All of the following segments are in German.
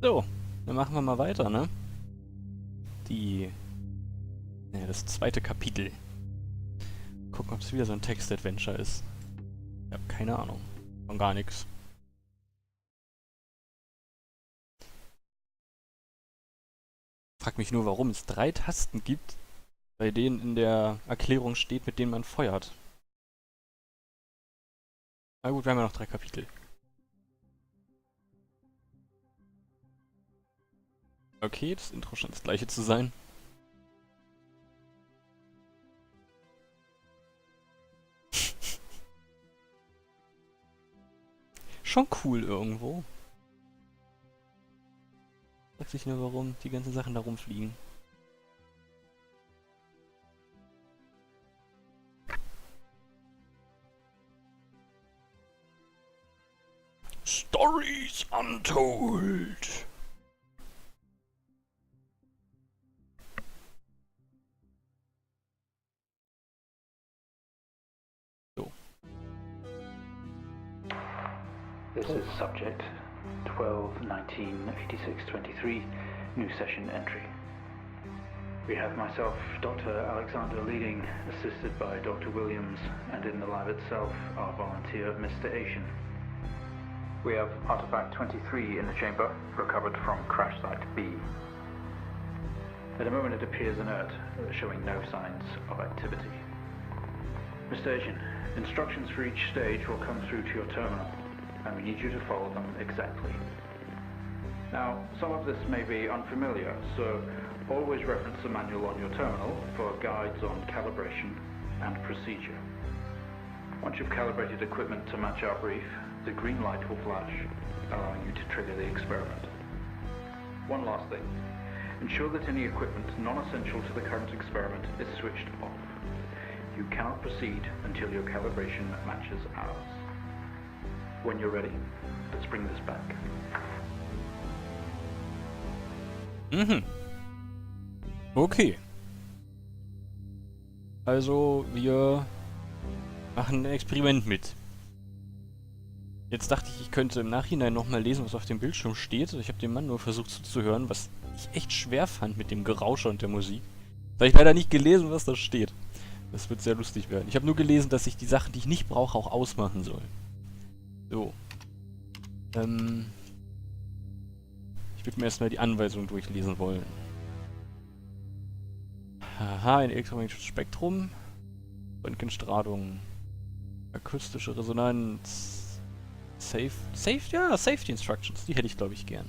So, dann machen wir mal weiter, ne? Das zweite Kapitel. Gucken, ob es wieder so ein Text-Adventure ist. Ich habe keine Ahnung. Von gar nichts. Frag mich nur, warum es 3 Tasten gibt, bei denen in der Erklärung steht, mit denen man feuert. Na gut, wir haben ja noch 3 Kapitel. Okay, das Intro scheint das gleiche zu sein. Schon cool irgendwo. Frag sich nur, warum die ganzen Sachen da rumfliegen. Stories Untold. So. This is subject 12-19-86-23, new session entry. We have myself, Dr. Alexander leading, assisted by Dr. Williams, and in the lab itself, our volunteer, Mr. Asian. We have artifact 23 in the chamber, recovered from crash site B. At the moment it appears inert, showing no signs of activity. Mr. Asian, instructions for each stage will come through to your terminal, and we need you to follow them exactly. Now, some of this may be unfamiliar, so always reference the manual on your terminal for guides on calibration and procedure. Once you've calibrated equipment to match our brief, the green light will flash, allowing you to trigger the experiment. One last thing. Ensure that any equipment non-essential to the current experiment is switched off. You cannot proceed until your calibration matches ours. When you're ready, let's bring this back. Okay. Also, wir machen ein Experiment mit. Jetzt dachte ich, ich könnte im Nachhinein nochmal lesen, was auf dem Bildschirm steht. Ich habe dem Mann nur versucht zuzuhören, was ich echt schwer fand mit dem Gerausche und der Musik. Da habe ich leider nicht gelesen, was da steht. Das wird sehr lustig werden. Ich habe nur gelesen, dass ich die Sachen, die ich nicht brauche, auch ausmachen soll. So. Ich würde mir erstmal die Anweisung durchlesen wollen. Aha, ein elektromagnetisches Spektrum. Röntgenstrahlung. Akustische Resonanz. Safety Instructions. Die hätte ich, glaube ich, gern.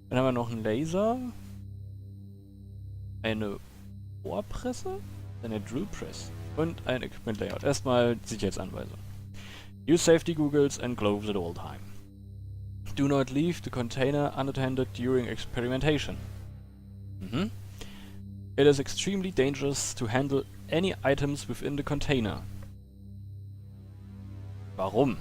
Dann haben wir noch einen Laser. Eine Ohrpresse. Eine Drill Press. Und ein Equipment Layout. Erstmal Sicherheitsanweisung. Use safety goggles and gloves at all time. Do not leave the container unattended during experimentation. It is extremely dangerous to handle any items within the container. Warum?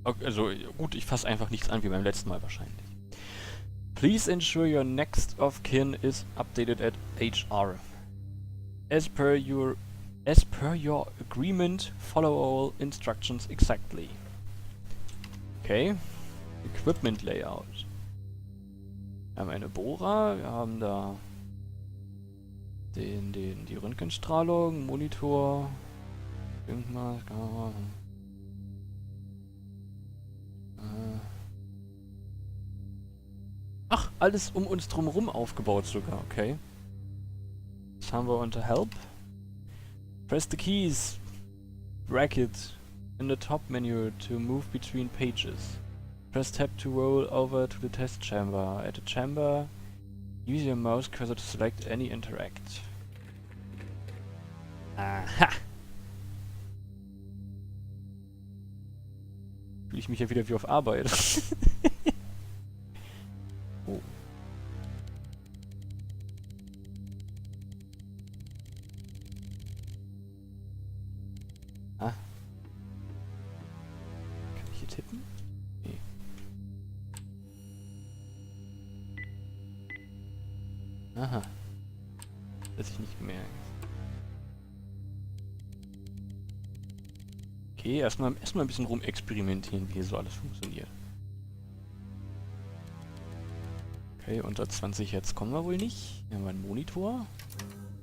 Okay, also gut, ich fasse einfach nichts an wie beim letzten Mal wahrscheinlich. Please ensure your next of kin is updated at HR. As per your agreement, follow all instructions exactly. Okay. Equipment Layout. Wir haben eine Bohrer, wir haben da die Röntgenstrahlung, Monitor, irgendwas, Ach, alles um uns drumherum aufgebaut sogar, okay. Was haben wir unter Help? Press the keys, bracket, in the top menu to move between pages. Press tab to roll over to the test chamber. At the chamber, use your mouse cursor to select any interact. Aha! Fühle ich mich ja wieder wie auf Arbeit. Oh. Ah. Kann ich hier tippen? Nee. Aha. Das ich nicht gemerkt. Okay, erstmal ein bisschen rumexperimentieren, wie hier so alles funktioniert. Okay, unter 20 Hertz kommen wir wohl nicht. Hier haben wir einen Monitor.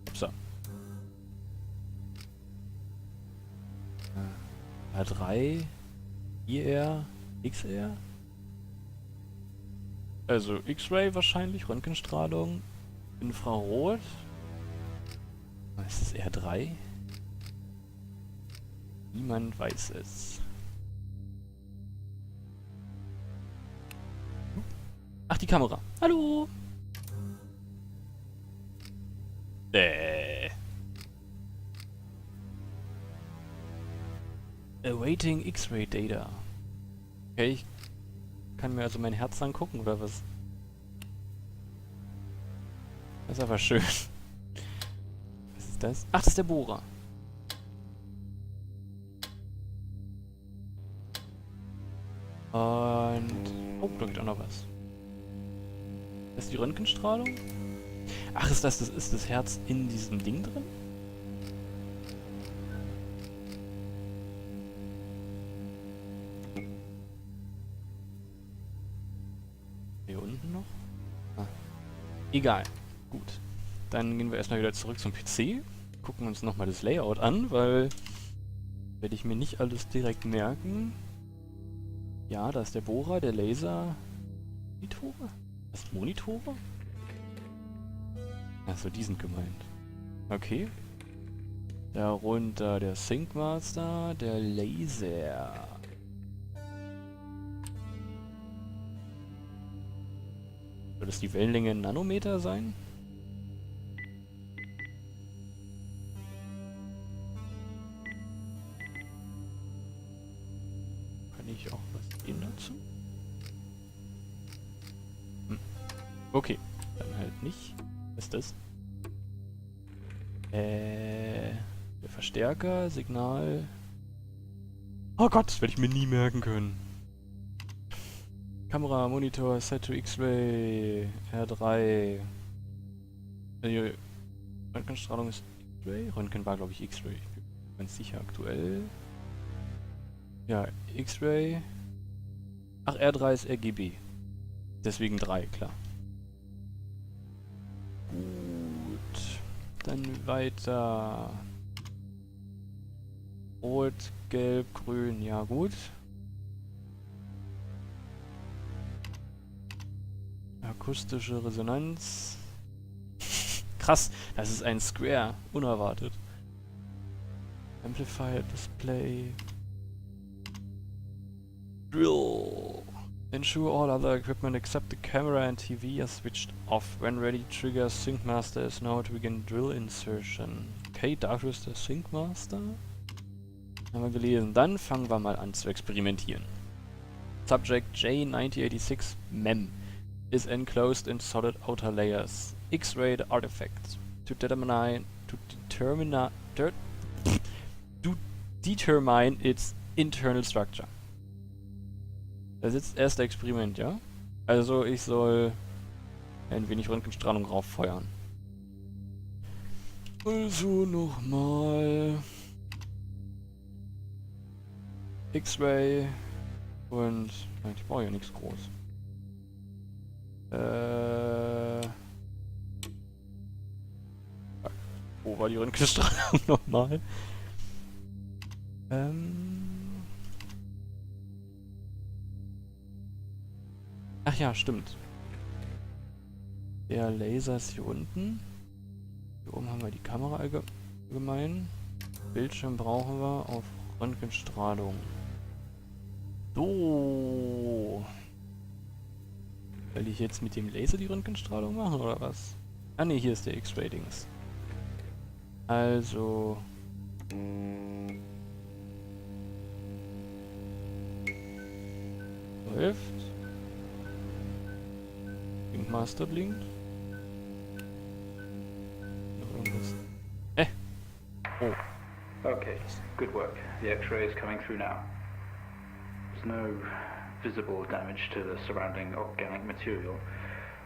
Upsa. R3, IR, XR. Also X-Ray wahrscheinlich, Röntgenstrahlung, Infrarot. Ist es R3? Niemand weiß es. Ach, die Kamera. Hallo! Awaiting X-Ray Data. Okay, ich kann mir also mein Herz angucken, oder was? Das ist aber schön. Was ist das? Ach, das ist der Bohrer. Und... Oh, da geht auch noch was. Das ist die Röntgenstrahlung? Ach, ist das Herz in diesem Ding drin? Hier unten noch? Ah. Egal. Gut. Dann gehen wir erstmal wieder zurück zum PC. Gucken uns nochmal das Layout an, weil... werde ich mir nicht alles direkt merken. Ja, da ist der Bohrer, der Laser... Monitore? Das sind Monitore? Achso, die sind gemeint. Okay. Darunter der Sync Master, der Laser. Soll das die Wellenlänge in Nanometer sein? Kann ich auch was sehen dazu? Okay, dann halt nicht. Was ist das? Der Verstärker, Signal. Oh Gott, das werde ich mir nie merken können. Kamera, Monitor, Set to X-Ray, R3. Röntgenstrahlung ist X-Ray? Röntgen war, glaube ich, X-Ray. Ich bin ganz sicher aktuell. Ja, X-Ray. Ach, R3 ist RGB. Deswegen 3, klar. Gut. Dann weiter. Rot, Gelb, Grün, ja gut. Akustische Resonanz. Krass, das ist ein Square. Unerwartet. Amplifier Display. Drill. Ensure all other equipment except the camera and TV are switched off. When ready, trigger Sync Master is now to begin drill insertion. Okay, dafür ist der Sync Master. Haben wir gelesen. Dann fangen wir mal an zu experimentieren. Subject J9086 MEM is enclosed in solid outer layers. X-ray artifacts to determine its internal structure. Das ist das erste Experiment, ja? Also ich soll ein wenig Röntgenstrahlung rauffeuern. Also nochmal X-Ray und... Nein, ich brauche ja nichts groß. Wo war die Röntgenstrahlung nochmal? Ach ja, stimmt. Der Laser ist hier unten. Hier oben haben wir die Kamera allgemein. Bildschirm brauchen wir auf Röntgenstrahlung. So. Soll ich jetzt mit dem Laser die Röntgenstrahlung machen, oder was? Ah ne, hier ist der X-Ray-Dings. Also... läuft. Master blinkt. Oh. Okay, good work. The X-ray is coming through now. There's no visible damage to the surrounding organic material.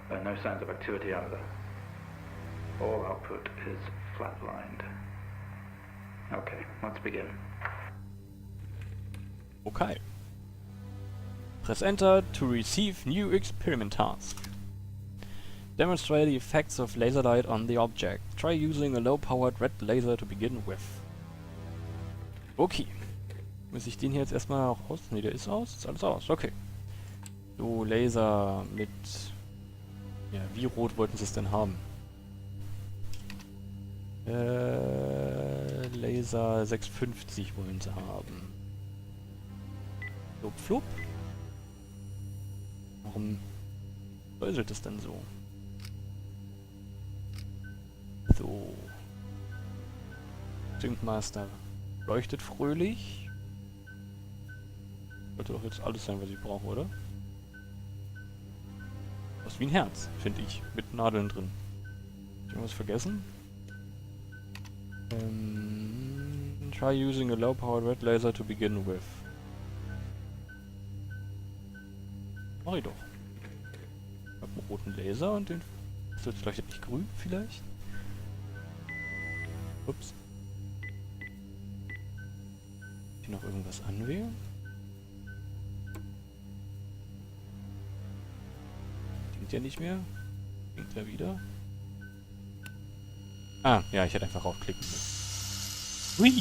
No signs of activity either. All output is flatlined. Okay, let's begin. Okay. Press Enter to receive new experiment task. Demonstrate the effects of laser light on the object. Try using a low-powered red laser to begin with. Okay. Muss ich den hier jetzt erstmal auch aus... Ne, der ist aus. Ist alles aus. Okay. So, Laser mit... Ja, wie rot wollten sie es denn haben? Laser 650 wollen sie haben. So, flupp. Warum säuselt es denn so? So. Syncmaster leuchtet fröhlich. Sollte doch jetzt alles sein, was ich brauche, oder? Das ist wie ein Herz, finde ich. Mit Nadeln drin. Hab ich irgendwas vergessen? Try using a low-powered red laser to begin with. Mach ich doch. Ich hab einen roten Laser und den... Das jetzt leuchtet nicht grün, vielleicht? Ups. Hier noch irgendwas anwählen? Klingt ja nicht mehr. Klingt ja wieder. Ah, ja, ich hätte einfach raufklicken müssen. Hui!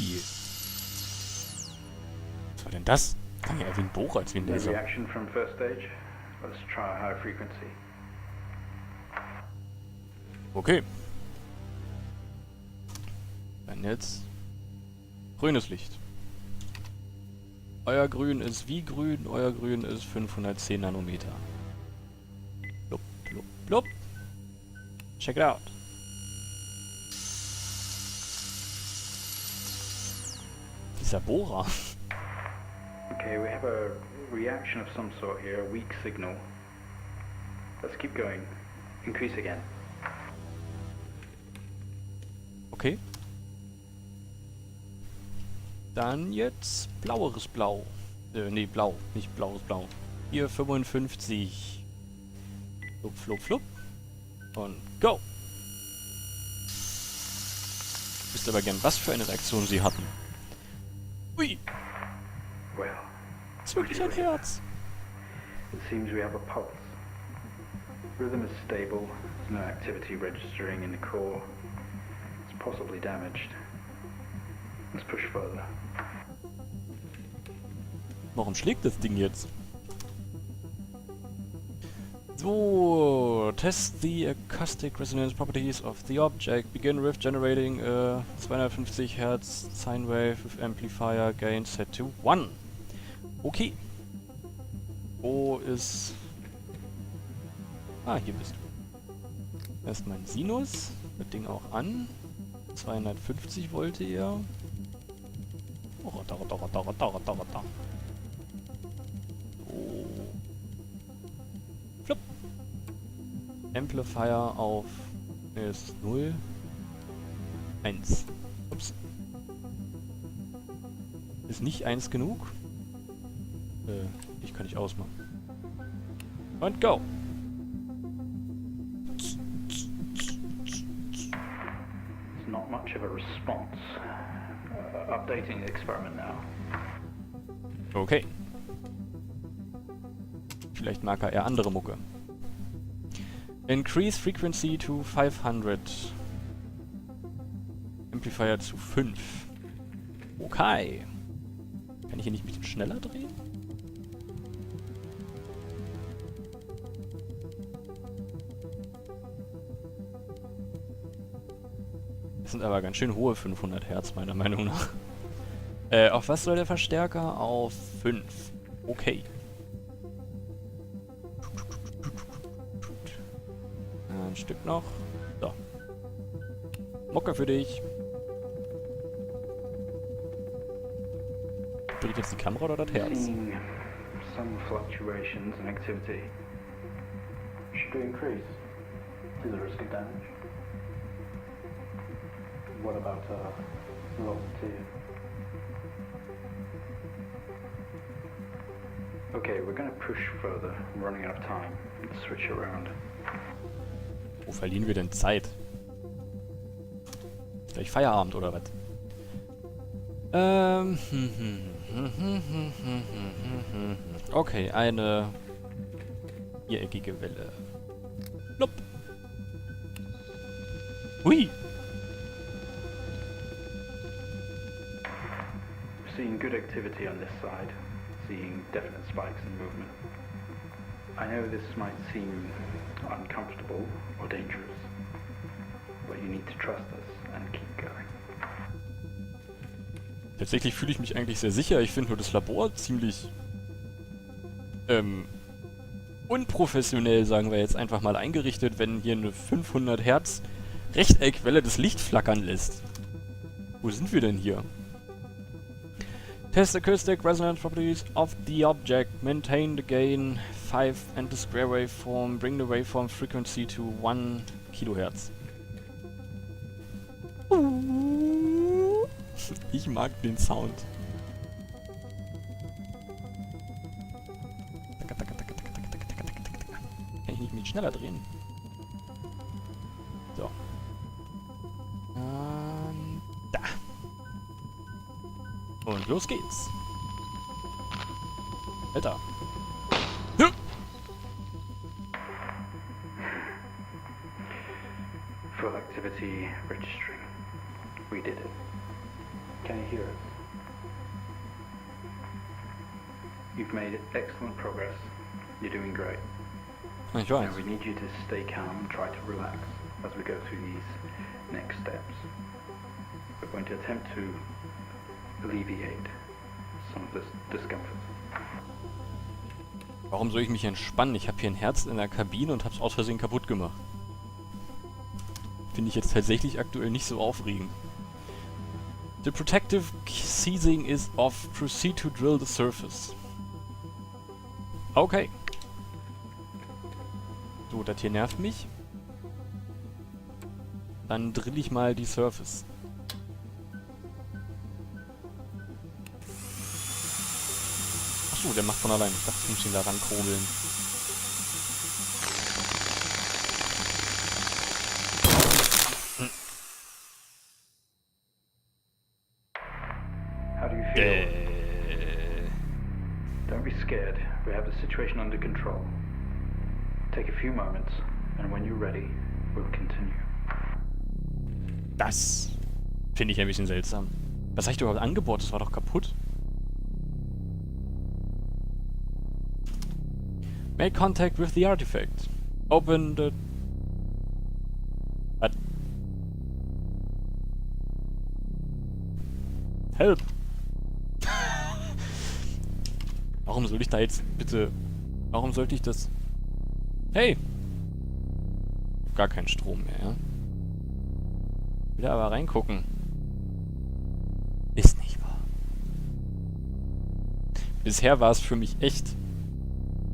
Was war denn das? Klingt ja eher wie ein Bohrer als wie ein Laser. Reaction from first stage. Let's try high frequency. Okay. Dann jetzt grünes Licht. Euer Grün ist wie grün, euer Grün ist 510 Nanometer. Blub, blub, blub. Check it out. Dieser Bohrer. Okay, we have a reaction of some sort here, a weak signal. Let's keep going. Increase again. Okay. Dann jetzt blaueres Blau. Nee, blau. Nicht blaues Blau. Hier 55. Flup, flup, flup. Und go! Ich wüsste aber gern, was für eine Reaktion sie hatten. Ui! Well, Das ist wirklich ein Herz. it seems we have a pulse. Rhythm is stable. There's no activity registering in the core. It's possibly damaged. Let's push further. Warum schlägt das Ding jetzt? So, test the acoustic resonance properties of the object. Begin with generating a 250 Hertz sine wave with amplifier gain set to 1. Okay. Wo ist... Ah, hier bist du. Erst mein Sinus. Das Ding auch an. 250 wollte er. Oh, da. So. Flupp. Amplifier auf... Ne, es ist 0. 1. Ups. Ist nicht 1 genug? Ich kann nicht ausmachen. Und go! It's not much of a response. Updating the experiment now. Okay. Vielleicht mag er eher andere Mucke. Increase frequency to 500. Amplifier zu 5. Okay. Kann ich hier nicht ein bisschen schneller drehen? Das sind aber ganz schön hohe 500 Hertz, meiner Meinung nach. Auf was soll der Verstärker? Auf 5. Okay. Ein Stück noch. So. Mucke für dich. Dreht jetzt die Kamera oder das Herz? Seeing some fluctuations in activity. Should we increase? To the risk of damage? What about velocity? Okay, we're gonna push further. I'm running out of time. Let's switch around. Wo verlieren wir denn Zeit? Ist gleich Feierabend oder was? Okay, eine viereckige Welle. Plupp. Hui! Seeing good activity on this side, seeing definite spikes in movement. I know this might seem uncomfortable or dangerous, but you need to trust us and keep going. Tatsächlich fühle ich mich eigentlich sehr sicher. Ich finde nur das Labor ziemlich unprofessionell, sagen wir jetzt einfach mal, eingerichtet, wenn hier eine 500 Hertz Rechteckwelle das Licht flackern lässt. Wo sind wir denn hier? Test acoustic resonance properties of the object. Maintain the gain 5 and the square waveform. Bring the waveform frequency to 1 kHz. Ich mag den Sound. Kann ich nicht mit schneller drehen? So. Da. Und los geht's. Alter. Full activity registering. We did it. Can you hear us? You've made excellent progress. You're doing great. Ich weiß. Now we need you to stay calm and try to relax as we go through these next steps. We're going to attempt to alleviate some of this discomfort. Warum soll ich mich entspannen? Ich habe hier ein Herz in der Kabine und hab's aus Versehen kaputt gemacht. Finde ich jetzt tatsächlich aktuell nicht so aufregend. The protective seizing is off. Proceed to drill the surface. Okay. So, das hier nervt mich. Dann drill ich mal die Surface. Achso, der macht von allein. Ich dachte, ich muss ihn da rankurbeln. How do you feel? Don't be scared. We have the situation under control. Take a few moments, and when you're ready, we'll continue. Das finde ich ein bisschen seltsam. Was habe ich überhaupt angebohrt? Das war doch kaputt. Make contact with the artifact. Open the... What? Help! Warum soll ich da jetzt bitte... Warum sollte ich das... Hey! Gar kein Strom mehr, ja? Wieder aber reingucken. Ist nicht wahr. Bisher war es für mich echt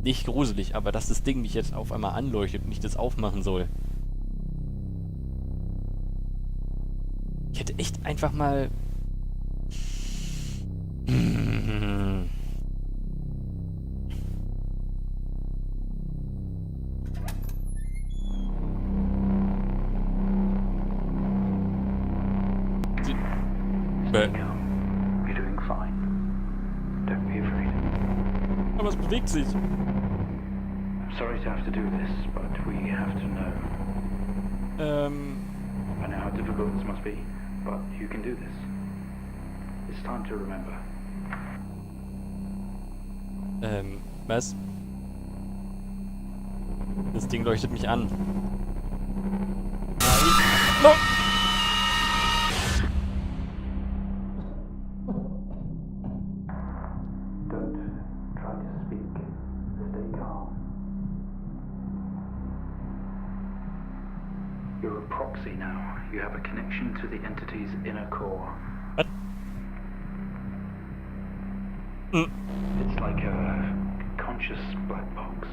nicht gruselig, aber dass das Ding mich jetzt auf einmal anleuchtet und ich das aufmachen soll. Ich hätte echt einfach mal... You're doing fine. Don't be afraid. Aber es bewegt sich. I'm sorry to have to do this, but we have to know. I know how difficult this must be, but you can do this. It's time to remember. Was? Das Ding leuchtet mich an. No! You're a proxy now. You have a connection to the entity's inner core. What? It's like a conscious black box.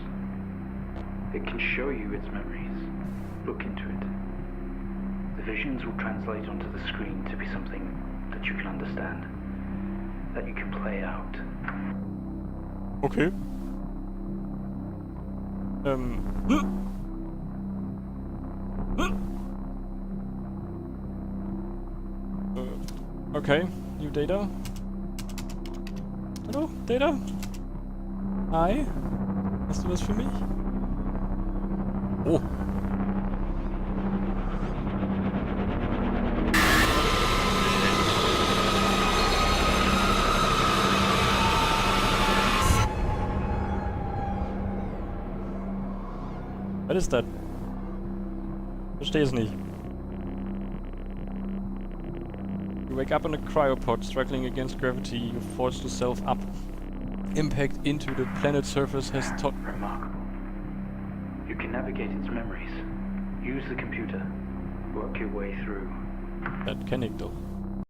It can show you its memories. Look into it. The visions will translate onto the screen to be something that you can understand, that you can play out. Okay. Okay, new data. Hallo, Data? Hi? Hast du was für mich? Oh. Was ist das? Verstehe es nicht. You wake up in a cryopod, struggling against gravity. You force yourself up. Impact into the planet's surface has taught... Remarkable. You can navigate its memories. Use the computer. Work your way through. Das kenne ich doch.